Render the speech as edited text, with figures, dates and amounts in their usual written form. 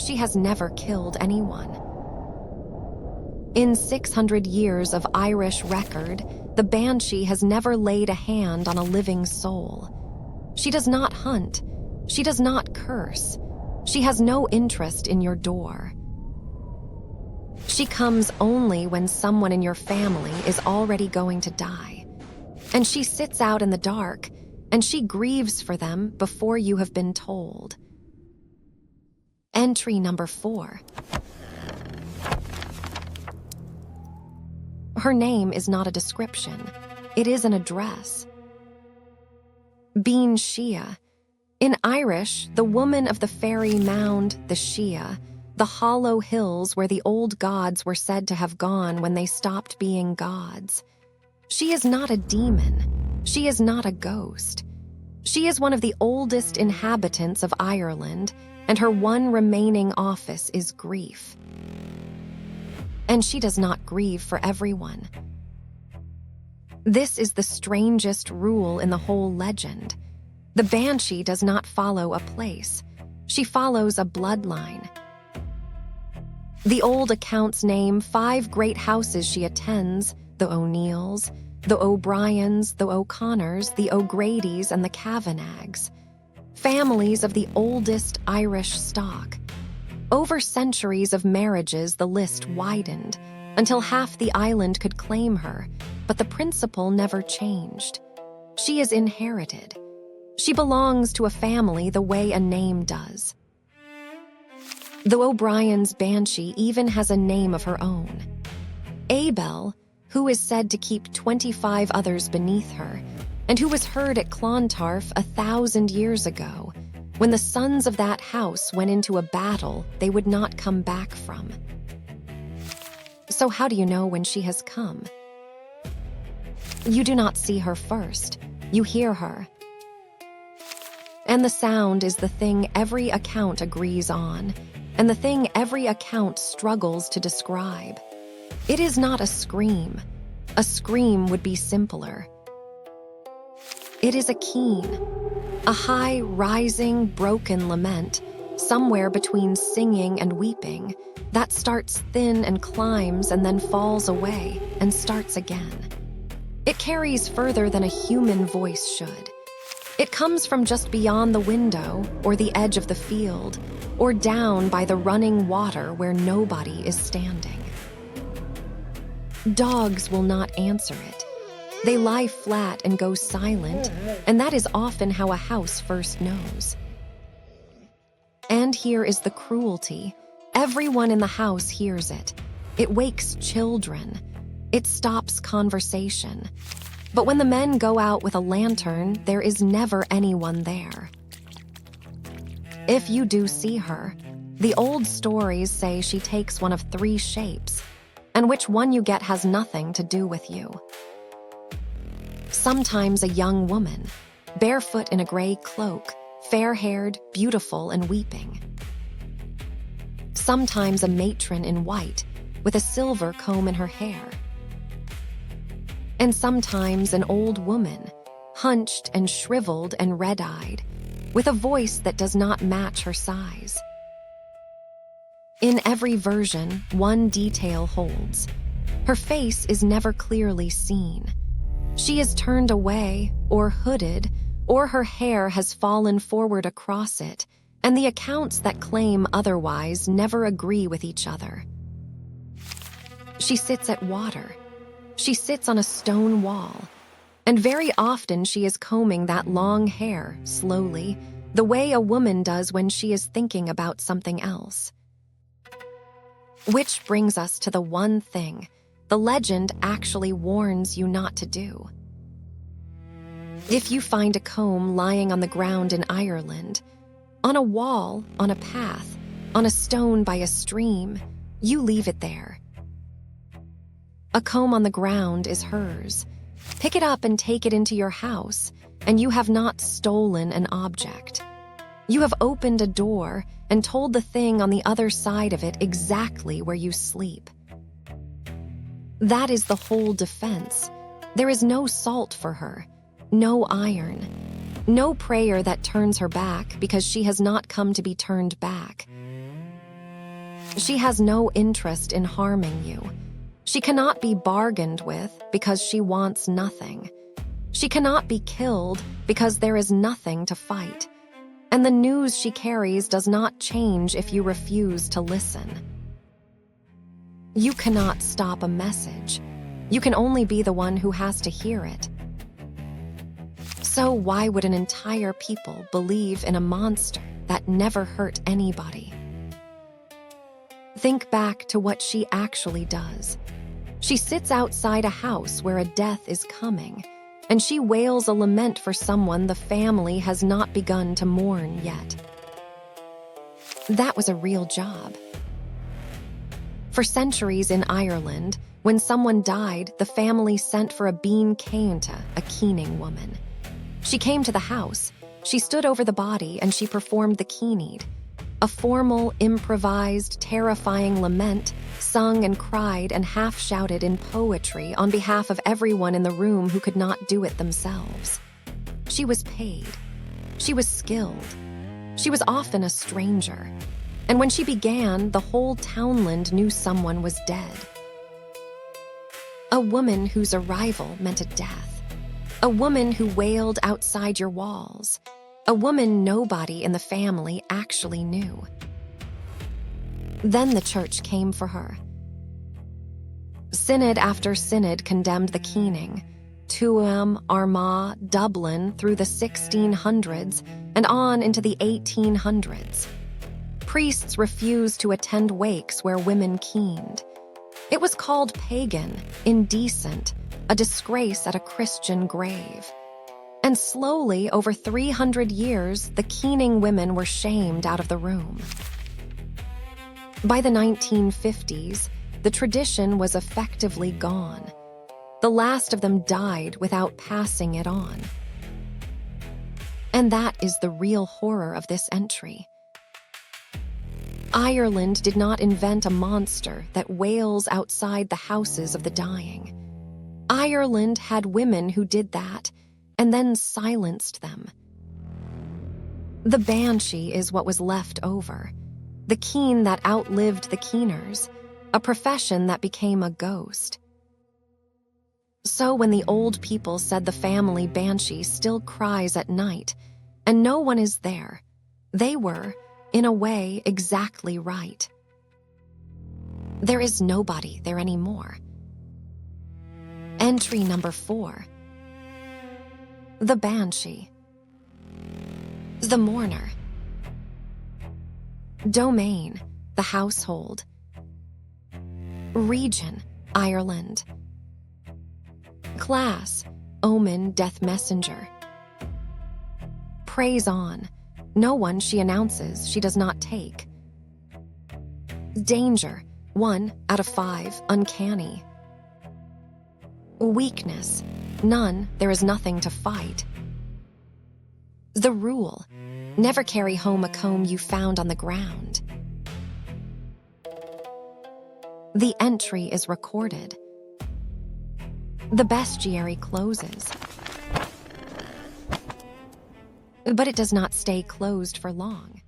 she has never killed anyone. In 600 years of Irish record, the Banshee has never laid a hand on a living soul. She does not hunt. She does not curse. She has no interest in your door. She comes only when someone in your family is already going to die. And she sits out in the dark, and she grieves for them before you have been told. Entry number 4. Her name is not a description. It is an address. Banshee. In Irish, the woman of the fairy mound, the sídhe, the hollow hills where the old gods were said to have gone when they stopped being gods. She is not a demon. She is not a ghost. She is one of the oldest inhabitants of Ireland, and her one remaining office is grief. And she does not grieve for everyone. This is the strangest rule in the whole legend. The Banshee does not follow a place. She follows a bloodline. The old accounts name 5 great houses she attends: the O'Neills, the O'Briens, the O'Connors, the O'Gradys, and the Kavanaghs. Families of the oldest Irish stock. Over centuries of marriages, the list widened, until half the island could claim her, but the principle never changed. She is inherited. She belongs to a family the way a name does. The O'Brien's Banshee even has a name of her own. Aibell, who is said to keep 25 others beneath her, and who was heard at Clontarf 1,000 years ago, when the sons of that house went into a battle they would not come back from. So how do you know when she has come? You do not see her first. You hear her. And the sound is the thing every account agrees on, and the thing every account struggles to describe. It is not a scream. A scream would be simpler. It is a keen, a high, rising, broken lament, somewhere between singing and weeping, that starts thin and climbs and then falls away and starts again. It carries further than a human voice should. It comes from just beyond the window or the edge of the field, or down by the running water where nobody is standing. Dogs will not answer it. They lie flat and go silent, and that is often how a house first knows. And here is the cruelty. Everyone in the house hears it. It wakes children. It stops conversation. But when the men go out with a lantern, there is never anyone there. If you do see her, the old stories say she takes one of 3 shapes, and which one you get has nothing to do with you. Sometimes a young woman, barefoot in a gray cloak, fair-haired, beautiful, and weeping. Sometimes a matron in white, with a silver comb in her hair. And sometimes an old woman, hunched and shriveled and red-eyed, with a voice that does not match her size. In every version, one detail holds. Her face is never clearly seen. She is turned away, or hooded, or her hair has fallen forward across it, and the accounts that claim otherwise never agree with each other. She sits at water. She sits on a stone wall, and very often she is combing that long hair, slowly, the way a woman does when she is thinking about something else. Which brings us to the one thing the legend actually warns you not to do. If you find a comb lying on the ground in Ireland, on a wall, on a path, on a stone by a stream, you leave it there. A comb on the ground is hers. Pick it up and take it into your house, and you have not stolen an object. You have opened a door and told the thing on the other side of it exactly where you sleep. That is the whole defense. There is no salt for her, no iron, no prayer that turns her back because she has not come to be turned back. She has no interest in harming you. She cannot be bargained with because she wants nothing. She cannot be killed because there is nothing to fight. And the news she carries does not change if you refuse to listen. You cannot stop a message. You can only be the one who has to hear it. So why would an entire people believe in a monster that never hurt anybody? Think back to what she actually does. She sits outside a house where a death is coming, and she wails a lament for someone the family has not begun to mourn yet. That was a real job. For centuries in Ireland, when someone died, the family sent for a Bean Céanta, a keening woman. She came to the house, she stood over the body, and she performed the keeneed, a formal, improvised, terrifying lament, sung and cried and half-shouted in poetry on behalf of everyone in the room who could not do it themselves. She was paid. She was skilled. She was often a stranger. And when she began, the whole townland knew someone was dead. A woman whose arrival meant a death. A woman who wailed outside your walls. A woman nobody in the family actually knew. Then the church came for her. Synod after synod condemned the keening. Tuam, Armagh, Dublin through the 1600s and on into the 1800s. Priests refused to attend wakes where women keened. It was called pagan, indecent, a disgrace at a Christian grave. And slowly, over 300 years, the keening women were shamed out of the room. By the 1950s, the tradition was effectively gone. The last of them died without passing it on. And that is the real horror of this entry. Ireland did not invent a monster that wails outside the houses of the dying. Ireland had women who did that, and then silenced them. The Banshee is what was left over, the keen that outlived the keeners, a profession that became a ghost. So when the old people said the family Banshee still cries at night, and no one is there, they were, in a way, exactly right. There is nobody there anymore. Entry number 4. The Banshee. The mourner. Domain, the household. Region, Ireland. Class, omen, death messenger. Prays on. No one she announces she does not take. Danger, 1 out of 5, uncanny. Weakness, none, there is nothing to fight. The rule, never carry home a comb you found on the ground. The entry is recorded. The bestiary closes. But it does not stay closed for long.